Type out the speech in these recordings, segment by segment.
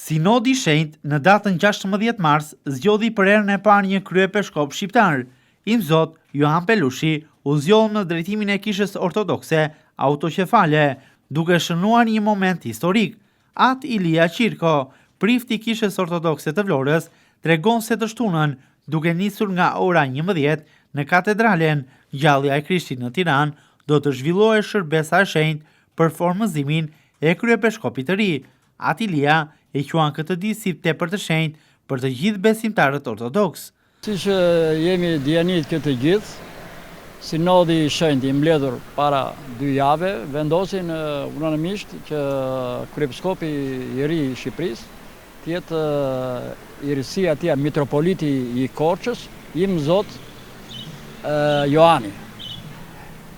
Sinodi i Shenjtë në datën 16 mars zgjodhi për herën e parë një kryepiskop shqiptar. Imzot Johan Pelushi u zgjodh në drejtimin e Kishës Ortodokse autoqefale, duke shënuar një moment historik. At Ilia Qirko, prifti i Kishës Ortodokse të Vlorës, tregon se të shtunën, duke nisur nga ora 11 në katedralen Gjallja e Krishtit në Tiranë, do të zhvillohet shërbesa e shenjtë për formëzimin e kryepiskopit të ri. At Ilia e quan këtë ditë si tepër të shenjtë për të gjithë besimtarët ortodoks. Siç jemi dijanit këtë gjithë, Sinodi i Shenjtë i mbledhur para 2 jave vendosin unanimisht që kryepiskopi i ri i Shqipërisë të jetë i risi atij mitropoliti i Korçës, Imzot Johani.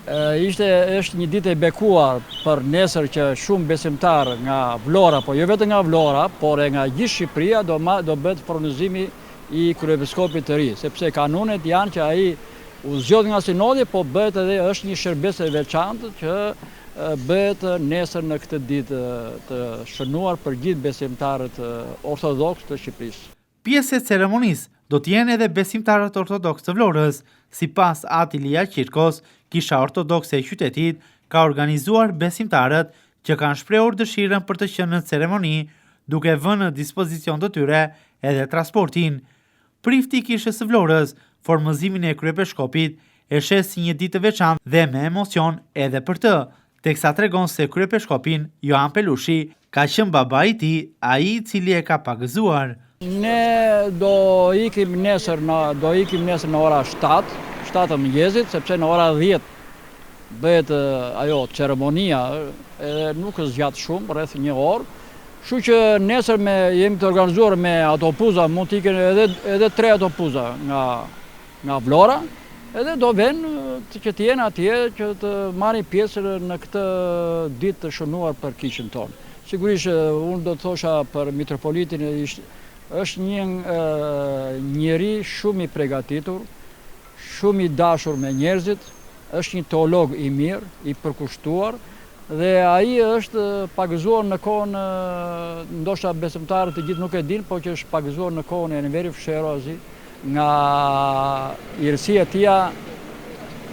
Është një ditë e bekuar për nesër që shumë besimtarë nga Vlora, po jo vetëm nga Vlora, por e nga gjithë Shqipëria do bëhet pronëzimi i kryepiskopit të ri, sepse kanunet janë që ai u zgjodh nga sinodi, po bëhet edhe është një shërbes e veçantë që bëhet nesër në këtë ditë të shënuar për gjithë besimtarët ortodoks të Shqipërisë. Pjesë e ceremonisë do të jenë edhe besimtarët ortodoks të Vlorës. Sipas At Ilia Qirkos, Kisha Ortodokse e qytetit ka organizuar besimtarët që kanë shprehur dëshirën për të qenë në ceremoni, duke vënë në dispozicion të tyre edhe transportin. Prifti i Kishës së Vlorës formëzimin e kryepiskopit e sheh si një ditë të veçantë dhe me emocion edhe për të, teksa tregon se kryepiskopin Johan Pelushi ka qenë baba i tij, ai i cili e ka pagëzuar. Ne do ikim nesër në ora 7 mëngjesit, sepse në ora 10 bëhet ajo ceremonia, edhe nuk zgjat shumë, rreth 1 orë. Kështu që nesër jemi të organizuar me autobuza, mund të iken edhe 3 autobuza nga Vlora, edhe do vënë që të jenë atje që të marrin pjesë në këtë ditë të shënuar për kishën tonë. Sigurisht unë do të thosha për mitropolitin, është një njeri shumë i përgatitur, shumë i dashur me njerëzit, është një teolog i mirë, i përkushtuar, dhe ai është pagëzuar në kohën, ndoshta besimtarët të gjithë nuk e dinë, po që është pagëzuar në kohën e Enveri Fsherozi nga irësia e tij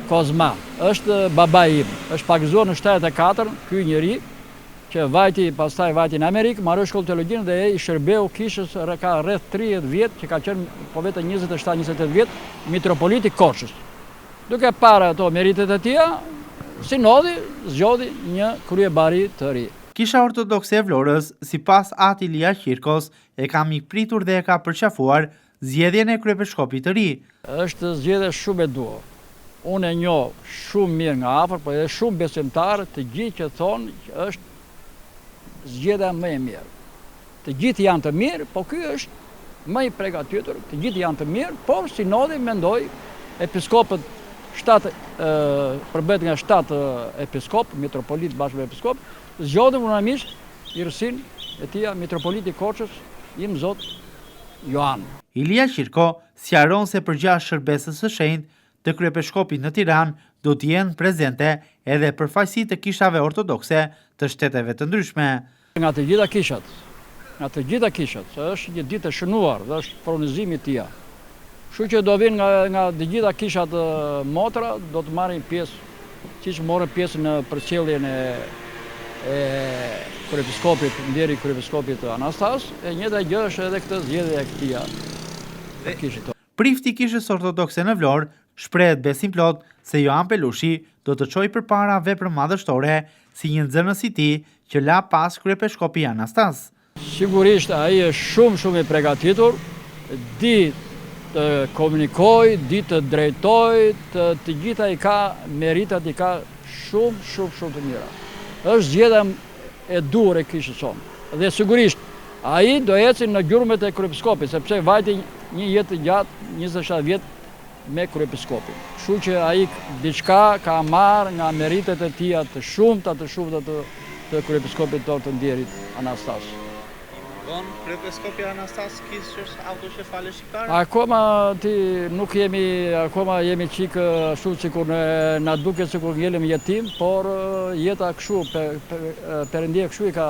Kozma. Është baba im, është pagëzuar në 74, ky njeri që pastaj vajti në Amerikë, marrë shkollë teologjie dhe i shërbeu Kishës ka rreth 30 vjet, që ka qenë po vetë 27-28 vjet mitropoliti i Korçës. Duke parë ato meritet e tij, sinodi zgjodhi një kryebari të ri. Kisha Ortodokse e Vlorës, sipas At Ilia Qirkos, e ka mikpritur dhe e ka përqafuar zgjedhjen e kryepiskopit të ri. Është zgjedhje shumë e duhur. Unë e njoh shumë mirë nga afër, por edhe shumë besimtarë të gjithë që thonë që është zgjedhja më e mirë. Të gjithë janë të mirë, po ky është më i përgatitur. Të gjithë janë të mirë, por sinodi mendoi episkopët përbëhet nga 7 episkop, mitropolit bashkë me episkop, zgjodhen unanimisht irësin e tij mitropoliti i Korçës, Imzot Johan. Ilia Qirko sqaron se përgjatë shërbesës së shenjtë të kryepiskopit në Tiranë do të jenë prezente edhe përfaqësi të kishave ortodokse të shteteve të ndryshme. Nga të gjitha kishat, është një ditë e shënuar dhe është pronëzimi i tij. Kështu që do vinë nga të gjitha kishat motra, do të marrin pjesë, siç morën pjesë në përcjelljen e kryepiskopit, ndjeri kryepiskopit Anastas, e njëjta gjë është edhe këtë zgjedhje e këtij. Prifti i Kishës Ortodokse në Vlorë shprehet besim plot se Johan Pelushi do të çojë përpara veprën madhështore si një nxënës i tij që la pas kryepiskopi Anastas. Sigurisht ai është shumë i përgatitur, di të komunikoj, di të drejtoj, të gjitha i ka meritat, i ka shumë të mira. Është zgjedhja e duhur e kishës sonë. Dhe sigurisht ai do ecë në gjurmët e kryepiskopit, sepse vajti një jetë gjatë 27 vjet me kryepiskopin. Kështu që ai diçka ka marrë nga meritet e tij të shumta të kryepiskopit tonë të ndjerit Anastas. Tregon kryepiskopi Anastas Kis që është autoqefale shqiptare? Akoma jemi qikë ashtu sikur na duket sikur ngelim jetim, por jeta kështu, Perëndia kështu i ka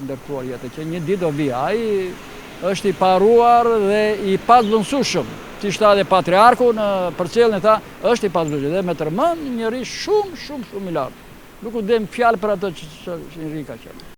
ndërtuar jetën, që një ditë do vi. Ai është i paruar dhe i pazvendësueshëm. Si shta dhe patriarku në përcjelljen e tha, është i pazvendësueshëm dhe me tërmend njëri shumë i lartë. Nuk u dem fjalë për atë që Enrica që.